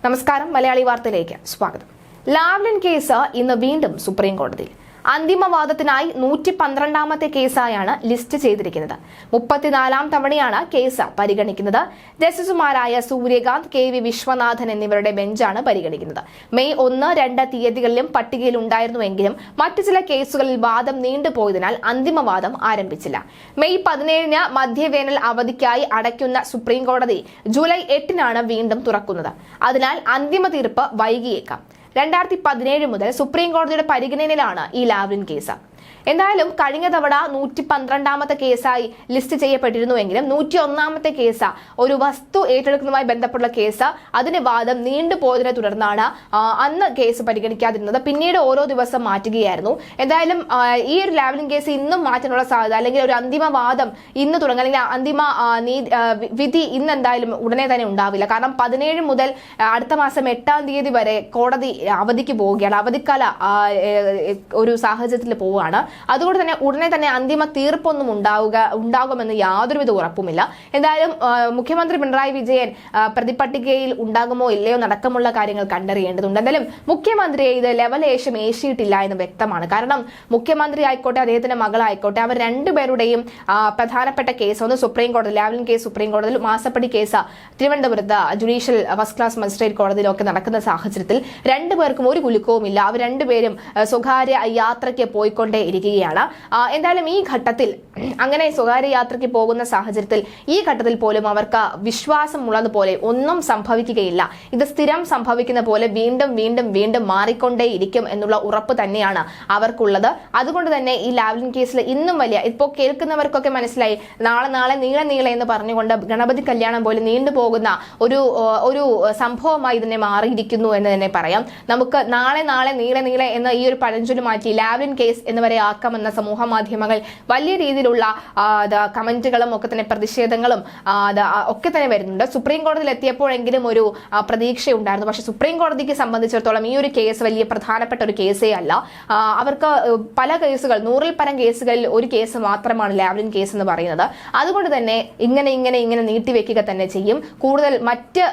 നമസ്കാരം, മലയാളി വാർത്തയിലേക്ക് സ്വാഗതം. ലാവ്ലിൻ കേസ് ഇന്ന് വീണ്ടും സുപ്രീം കോടതിയിൽ. അന്തിമവാദത്തിനായി 112ാമത്തെ കേസായാണ് ലിസ്റ്റ് ചെയ്തിരിക്കുന്നത്. 34ാം തവണയാണ് കേസ് പരിഗണിക്കുന്നത്. ജസ്റ്റിസുമാരായ സൂര്യകാന്ത്, KV വിശ്വനാഥൻ എന്നിവരുടെ ബെഞ്ചാണ് പരിഗണിക്കുന്നത്. മെയ് 1, 2 തീയതികളിലും പട്ടികയിൽ ഉണ്ടായിരുന്നുവെങ്കിലും മറ്റു ചില കേസുകളിൽ വാദം നീണ്ടുപോയതിനാൽ അന്തിമവാദം ആരംഭിച്ചില്ല. മെയ് 17-ന് മധ്യവേനൽ അവധിക്കായി അടയ്ക്കുന്ന സുപ്രീം കോടതി ജൂലൈ 8-നാണ് വീണ്ടും തുറക്കുന്നത്. അതിനാൽ അന്തിമ തീർപ്പ് വൈകിയേക്കാം. 2017 മുതൽ സുപ്രീം കോടതിയുടെ പരിഗണനയിലാണ് ഈ ലാവ്ലിൻ കേസ്. എന്തായാലും കഴിഞ്ഞ തവണ 112ാമത്തെ കേസായി ലിസ്റ്റ് ചെയ്യപ്പെട്ടിരുന്നുവെങ്കിലും 101ാമത്തെ കേസ് ഒരു വസ്തു ഏറ്റെടുക്കുന്നതുമായി ബന്ധപ്പെട്ട കേസ്, അതിന്റെ വാദം നീണ്ടുപോയതിനെ തുടർന്നാണ് അന്ന് കേസ് പരിഗണിക്കാതിരുന്നത്. പിന്നീട് ഓരോ ദിവസം മാറ്റുകയായിരുന്നു. എന്തായാലും ഈ ഒരു ലാവ്ലിൻ കേസ് ഇന്നും മാറ്റാനുള്ള സാധ്യത, അല്ലെങ്കിൽ ഒരു അന്തിമ വാദം ഇന്ന് തുടങ്ങും, അല്ലെങ്കിൽ അന്തിമ വിധി ഇന്ന് എന്തായാലും ഉടനെ തന്നെ ഉണ്ടാവില്ല. കാരണം 17 മുതൽ അടുത്ത മാസം 8-ാം തീയതി വരെ കോടതി അവധിക്ക് പോവുകയാണ്. അവധിക്കാല ഒരു സാഹചര്യത്തിൽ പോവുകയാണ്. അതുകൊണ്ട് തന്നെ ഉടനെ തന്നെ അന്തിമ തീർപ്പൊന്നും ഉണ്ടാകുമെന്ന് യാതൊരുവിധ ഉറപ്പുമില്ല. എന്തായാലും മുഖ്യമന്ത്രി പിണറായി വിജയൻ പ്രതിപട്ടികയിൽ ഉണ്ടാകുമോ ഇല്ലയോ നടക്കമുള്ള കാര്യങ്ങൾ കണ്ടറിയേണ്ടതുണ്ട്. എന്തായാലും മുഖ്യമന്ത്രിയെ ഇത് ലെവലേശം ഏശിയിട്ടില്ല എന്ന് വ്യക്തമാണ്. കാരണം മുഖ്യമന്ത്രി ആയിക്കോട്ടെ, അദ്ദേഹത്തിന്റെ മകളായിക്കോട്ടെ, അവർ രണ്ടുപേരുടെയും പ്രധാനപ്പെട്ട കേസ്, ഒന്ന് സുപ്രീം കോടതി ലാവ്ലിൻ കേസ് സുപ്രീം കോടതിയിൽ, മാസപ്പടി കേസ് തിരുവനന്തപുരത്ത് ജുഡീഷ്യൽ ഫസ്റ്റ് ക്ലാസ് മജിസ്ട്രേറ്റ് കോടതിയിലൊക്കെ നടക്കുന്ന സാഹചര്യത്തിൽ രണ്ടുപേർക്കും ഒരു കുലുക്കവുമില്ല. അവർ രണ്ടുപേരും സ്വകാര്യ യാത്രയ്ക്ക് പോയിക്കൊണ്ടേ ഇരിക്കുകയാണ്. എന്തായാലും ഈ ഘട്ടത്തിൽ, അങ്ങനെ സ്വകാര്യ യാത്രയ്ക്ക് പോകുന്ന സാഹചര്യത്തിൽ ഈ ഘട്ടത്തിൽ പോലും അവർക്ക് വിശ്വാസമുള്ളതുപോലെ ഒന്നും സംഭവിക്കുകയില്ല. ഇത് സ്ഥിരം സംഭവിക്കുന്ന പോലെ വീണ്ടും വീണ്ടും വീണ്ടും മാറിക്കൊണ്ടേയിരിക്കും എന്നുള്ള ഉറപ്പ് തന്നെയാണ് അവർക്കുള്ളത്. അതുകൊണ്ട് തന്നെ ഈ ലാവ്ലിൻ കേസിൽ ഇന്നും വലിയ, ഇപ്പോൾ കേൾക്കുന്നവർക്കൊക്കെ മനസ്സിലായി, നാളെ നീളെ എന്ന് പറഞ്ഞുകൊണ്ട് ഗണപതി കല്യാണം പോലെ നീണ്ടുപോകുന്ന ഒരു സംഭവമായി ഇതിനെ മാറിയിരിക്കുന്നു എന്ന് തന്നെ പറയാം. നമുക്ക് നാളെ നീളെ എന്ന ഈ ഒരു പഴഞ്ചൊല്ല് മാറ്റി ലാവ്ലിൻ കേസ് എന്നിവരെ ആക്കാമെന്ന സമൂഹ മാധ്യമങ്ങൾ വലിയ രീതിയിലുള്ള കമന്റുകളും ഒക്കെ തന്നെ പ്രതിഷേധങ്ങളും ഒക്കെ തന്നെ വരുന്നുണ്ട്. സുപ്രീം കോടതിയിൽ എത്തിയപ്പോഴെങ്കിലും ഒരു പ്രതീക്ഷയുണ്ടായിരുന്നു. പക്ഷെ സുപ്രീം കോടതിക്ക് സംബന്ധിച്ചിടത്തോളം ഈ ഒരു കേസ് വലിയ പ്രധാനപ്പെട്ട ഒരു കേസേ അല്ല. അവർക്ക് പല കേസുകൾ, 100-ൽ പരം കേസുകളിൽ ഒരു കേസ് മാത്രമാണ് ലാവ്ലിൻ കേസ് എന്ന് പറയുന്നത്. അതുകൊണ്ട് തന്നെ ഇങ്ങനെ നീട്ടിവെക്കുക തന്നെ ചെയ്യും. കൂടുതൽ മറ്റ്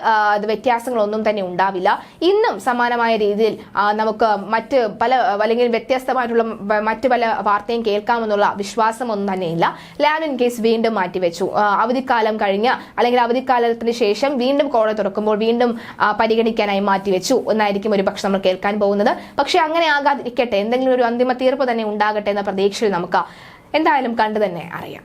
വ്യത്യാസങ്ങളൊന്നും തന്നെ ഉണ്ടാവില്ല. ഇന്നും സമാനമായ രീതിയിൽ നമുക്ക് മറ്റ് പല, അല്ലെങ്കിൽ വ്യത്യസ്തമായിട്ടുള്ള മറ്റു പല വാർത്തയും കേൾക്കാമെന്നുള്ള വിശ്വാസമൊന്നും തന്നെയില്ല. ലാവ്ലിൻ കേസ് വീണ്ടും മാറ്റിവെച്ചു. അവധിക്കാലം കഴിഞ്ഞ്, അല്ലെങ്കിൽ അവധിക്കാലത്തിന് ശേഷം വീണ്ടും കോടതി തുറക്കുമ്പോൾ വീണ്ടും പരിഗണിക്കാനായി മാറ്റിവെച്ചു എന്നായിരിക്കും ഒരു പക്ഷെ നമ്മൾ കേൾക്കാൻ പോകുന്നത്. പക്ഷെ അങ്ങനെ ആകാതിരിക്കട്ടെ, എന്തെങ്കിലും ഒരു അന്തിമ തീർപ്പ് തന്നെ ഉണ്ടാകട്ടെ എന്ന പ്രതീക്ഷയിൽ നമുക്ക് എന്തായാലും കണ്ടു തന്നെ അറിയാം.